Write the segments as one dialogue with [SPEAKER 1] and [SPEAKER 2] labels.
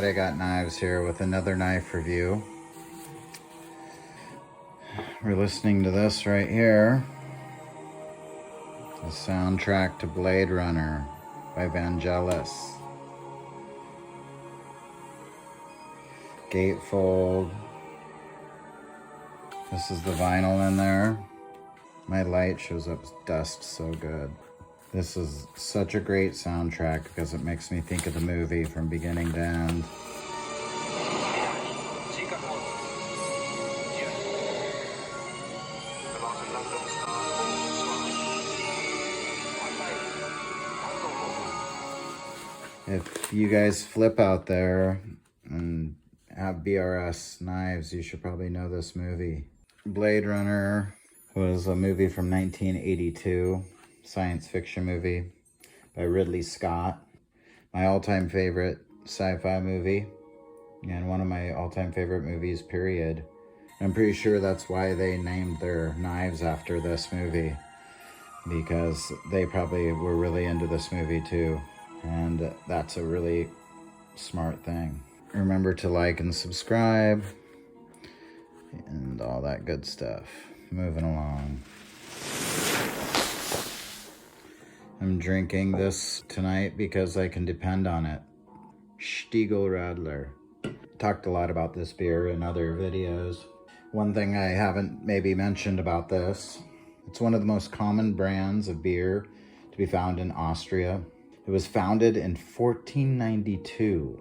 [SPEAKER 1] I Got Knives here with another knife review. We're listening to this right here. The soundtrack to Blade Runner by Vangelis. Gatefold. This is the vinyl in there. My light shows up dust so good. This is such a great soundtrack because it makes me think of the movie from beginning to end. If you guys flip out there and have BRS knives, you should probably know this movie. Blade Runner was a movie from 1982, science fiction movie by Ridley Scott. My all-time favorite sci-fi movie, and one of my all-time favorite movies, period. I'm pretty sure that's why they named their knives after this movie, because they probably were really into this movie too. And that's a really smart thing. Remember to like and subscribe and all that good stuff. Moving along. I'm drinking this tonight because I can depend on it. Stiegl Radler. Talked a lot about this beer in other videos. One thing I haven't maybe mentioned about this, it's one of the most common brands of beer to be found in Austria. It was founded in 1492.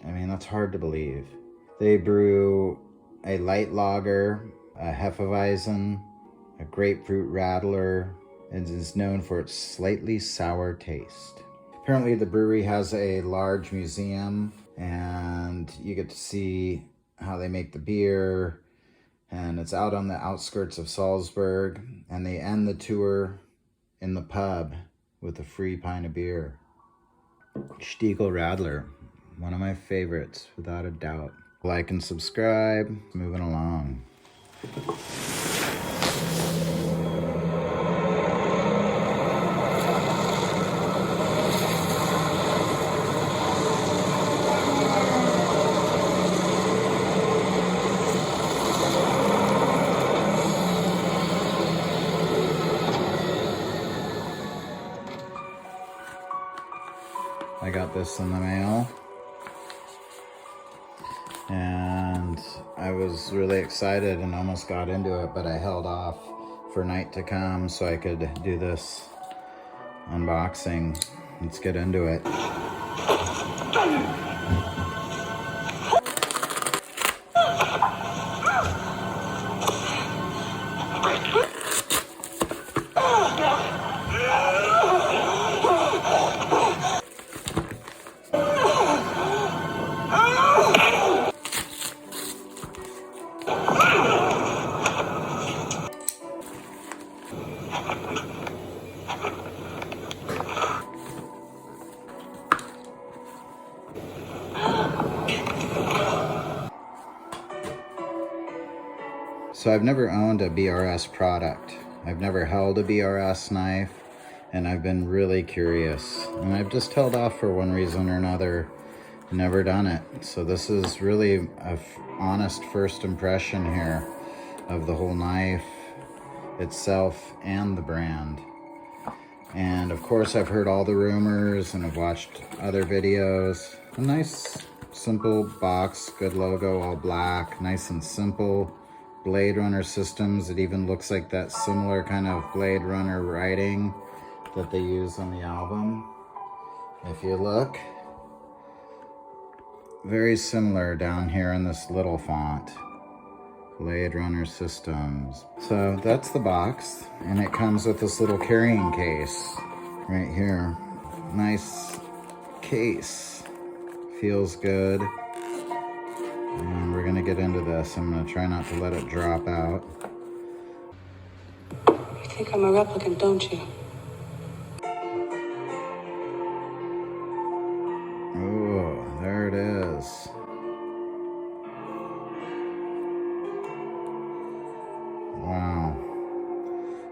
[SPEAKER 1] I mean, that's hard to believe. They brew a light lager, a Hefeweizen, a grapefruit radler, and is known for its slightly sour taste. Apparently the brewery has a large museum, and you get to see how they make the beer, and it's out on the outskirts of Salzburg, and they end the tour in the pub with a free pint of beer. Stiegl Radler, one of my favorites, without a doubt. Like and subscribe. Moving along. I got this in the mail, and I was really excited and almost got into it, but I held off for night to come so I could do this unboxing. Let's get into it. So I've never owned a BRS product. I've never held a BRS knife, and I've been really curious. And I've just held off for one reason or another, never done it. So this is really a honest first impression here of the whole knife itself and the brand. And of course I've heard all the rumors and I've watched other videos. A nice simple box, good logo, all black, nice and simple. Blade Runner systems. It even looks like that similar kind of Blade Runner writing that they use on the album. If you look, very similar down here in this little font. Blade Runner systems. So that's the box, and it comes with this little carrying case right here. Nice case. Feels good. And we're gonna get into this. I'm gonna try not to let it drop out.
[SPEAKER 2] You think I'm a replicant, don't you?
[SPEAKER 1] Oh, there it is. Wow.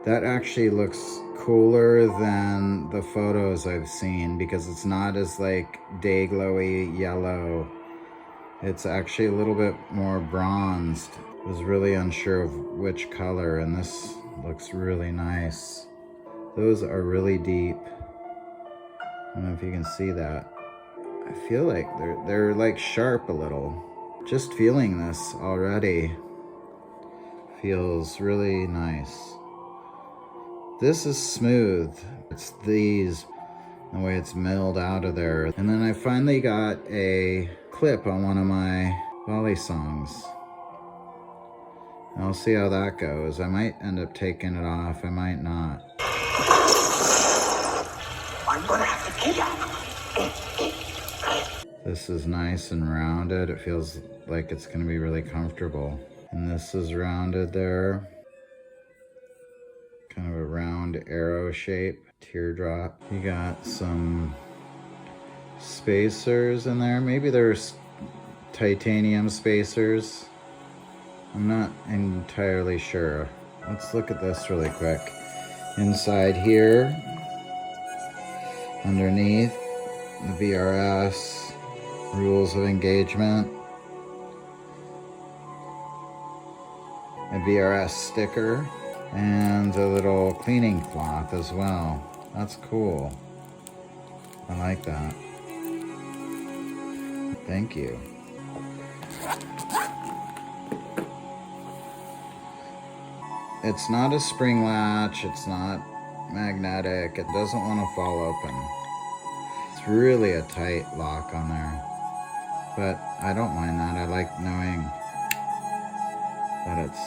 [SPEAKER 1] That actually looks cooler than the photos I've seen because it's not as like day glowy yellow It's actually a little bit more bronzed. I was really unsure of which color, and this looks really nice. Those are really deep. I don't know if you can see that. I feel like they're like sharp a little. Just feeling this already feels really nice. This is smooth. It's these, the way it's milled out of there. And then I finally got a clip on one of my Balisongs. I'll see how that goes. I might end up taking it off, I might not.
[SPEAKER 3] I'm gonna have to kill you.
[SPEAKER 1] This is nice and rounded. It feels like it's gonna be really comfortable. And this is rounded there. Kind of a round arrow shape, teardrop. You got some spacers in there. Maybe there's titanium spacers. I'm not entirely sure. Let's look at this really quick. Inside here, underneath, the BRS, rules of engagement, a BRS sticker, and a little cleaning cloth as well. That's cool. I like that. Thank you. It's not a spring latch, it's not magnetic, it doesn't want to fall open. It's really a tight lock on there, but I don't mind that. I like knowing that it's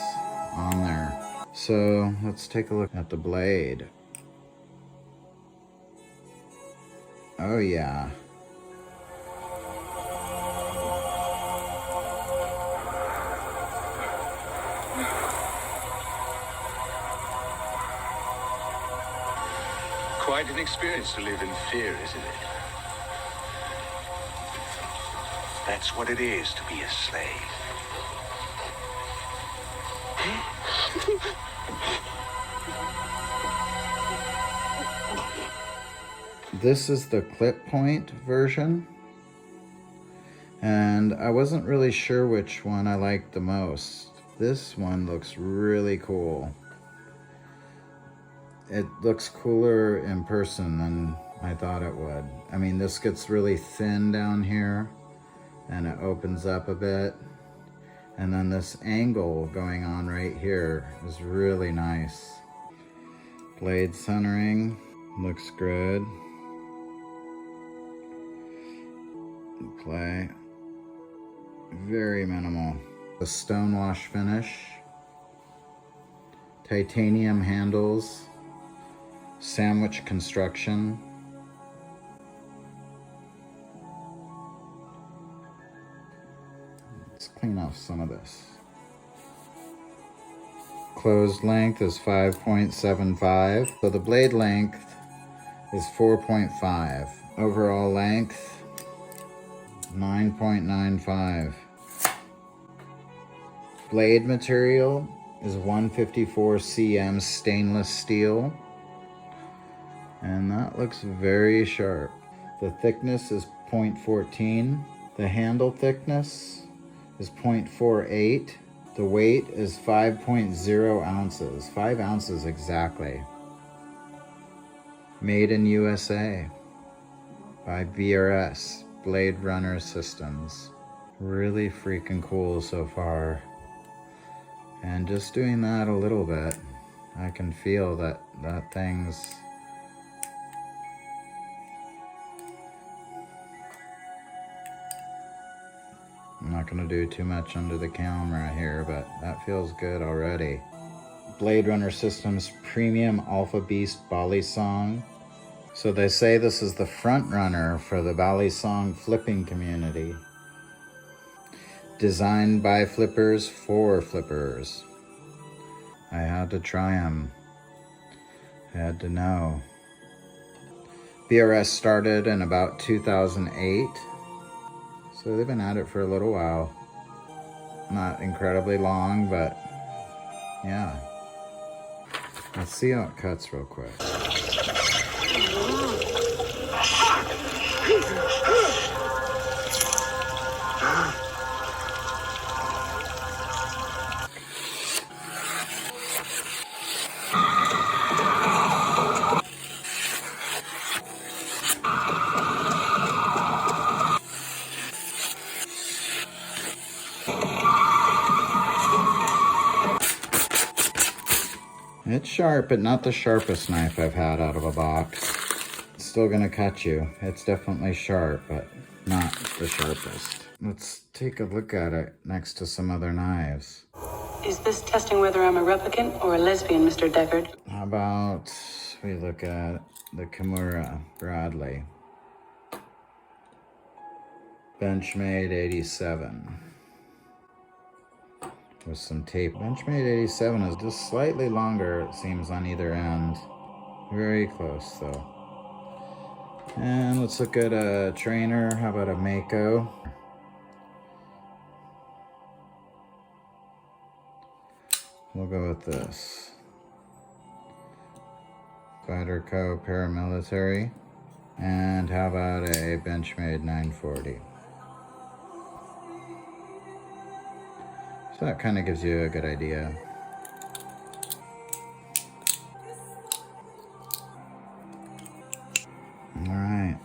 [SPEAKER 1] on there. So let's take a look at the blade. Oh yeah.
[SPEAKER 3] Quite an experience to live in fear, isn't it? That's what it is to be a slave.
[SPEAKER 1] This is the clip point version, and I wasn't really sure which one I liked the most. This one looks really cool. It looks cooler in person than I thought it would. I mean, this gets really thin down here and it opens up a bit. And then this angle going on right here is really nice. Blade centering looks good. Play, very minimal. The stonewash finish, titanium handles, sandwich construction. Let's clean off some of this. Closed length is 5.75. So the blade length is 4.5. Overall length, 9.95. Blade material is 154 cm stainless steel. And that looks very sharp. The thickness is 0.14. The handle thickness is 0.48. The weight is 5.0 ounces. 5 ounces exactly. Made in USA by BRS, Blade Runner Systems. Really freaking cool so far. And just doing that a little bit, I can feel that thing's I'm not going to do too much under the camera here, but that feels good already. Blade Runner Systems Premium Alpha Beast Balisong. So they say this is the front runner for the Balisong flipping community. Designed by flippers for flippers. I had to try them. I had to know. BRS started in about 2008. So they've been at it for a little while. Not incredibly long, but yeah. Let's see how it cuts real quick. sharp, but not the sharpest knife I've had out of a box. It's still gonna cut you. It's definitely sharp, but not the sharpest. Let's take a look at it next to some other knives.
[SPEAKER 2] Is this testing whether I'm a replicant or a lesbian, Mr. Deckard?
[SPEAKER 1] How about we look at the Stiegl Radler. Benchmade 87. With some tape. Benchmade 87 is just slightly longer, it seems, on either end. Very close, though. And let's look at a trainer. How about a Mako? We'll go with this. Spyderco Paramilitary. And how about a Benchmade 940? So that kind of gives you a good idea. All right.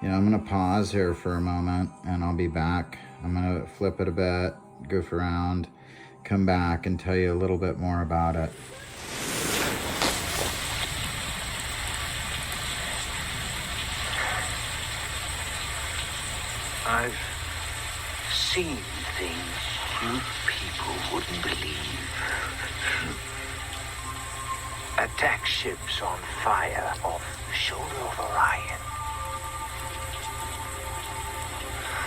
[SPEAKER 1] You know, I'm gonna pause here for a moment and I'll be back. I'm gonna flip it a bit, goof around, come back and tell you a little bit more about it.
[SPEAKER 3] I've seen things you people wouldn't believe. Attack ships on fire off the shoulder of Orion.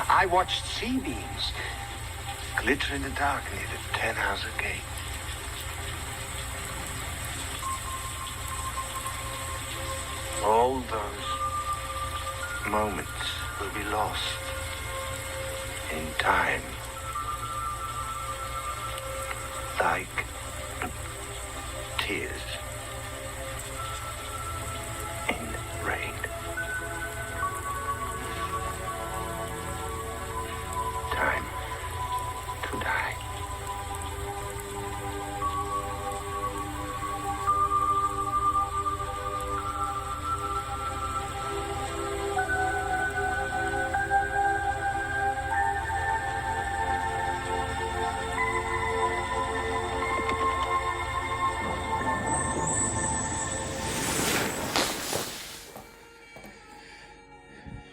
[SPEAKER 3] I watched sea beams glitter in the dark near the 10-house gate. All those moments will be lost in time. Like tears in rain. Time to die.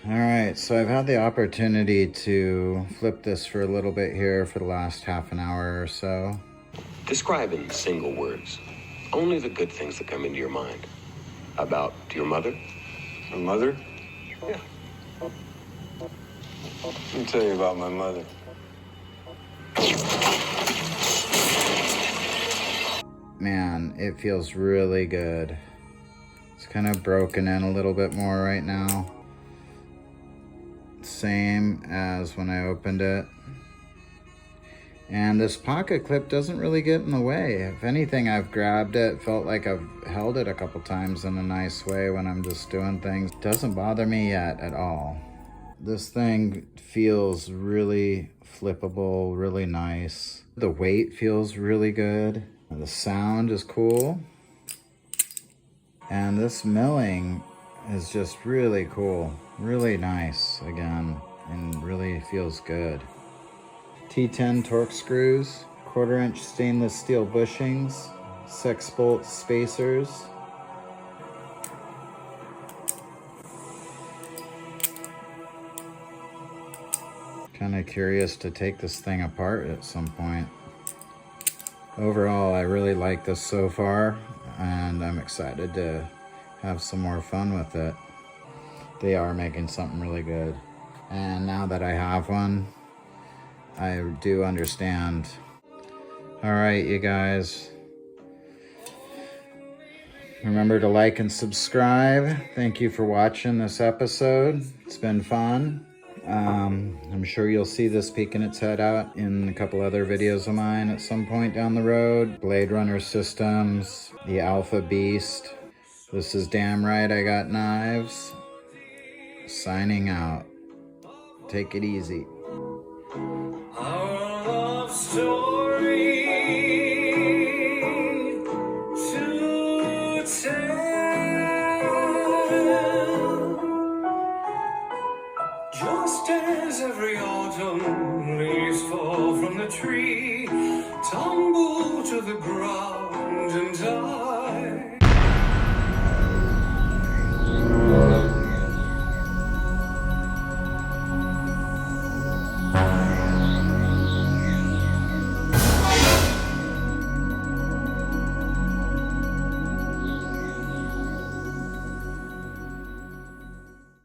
[SPEAKER 1] Alright, so I've had the opportunity to flip this for a little bit here for the last half an hour or so.
[SPEAKER 4] Describe in single words only the good things that come into your mind. About your mother?
[SPEAKER 5] My mother?
[SPEAKER 4] Yeah.
[SPEAKER 5] Let me tell you about my mother.
[SPEAKER 1] Man, it feels really good. It's kind of broken in a little bit more right now. Same as when I opened it. And this pocket clip doesn't really get in the way. If anything, I've grabbed it, felt like I've held it a couple times in a nice way when I'm just doing things. It doesn't bother me yet at all. This thing feels really flippable, really nice. The weight feels really good. And the sound is cool. And this milling is just really cool. Really nice again, and really feels good. T10 torque screws, 1/4 inch stainless steel bushings, 6 bolt spacers. Kind of curious to take this thing apart at some point. Overall, I really like this so far, and I'm excited to have some more fun with it. They are making something really good. And now that I have one, I do understand. All right, you guys. Remember to like and subscribe. Thank you for watching this episode. It's been fun. I'm sure you'll see this peeking its head out in a couple other videos of mine at some point down the road. Blade Runner Systems, the Alpha Beast. This is DamnRIghtIGotKnives. Signing out. Take it easy.
[SPEAKER 6] Our love story to tell. Just as every autumn leaves fall from the tree, tumble to the ground.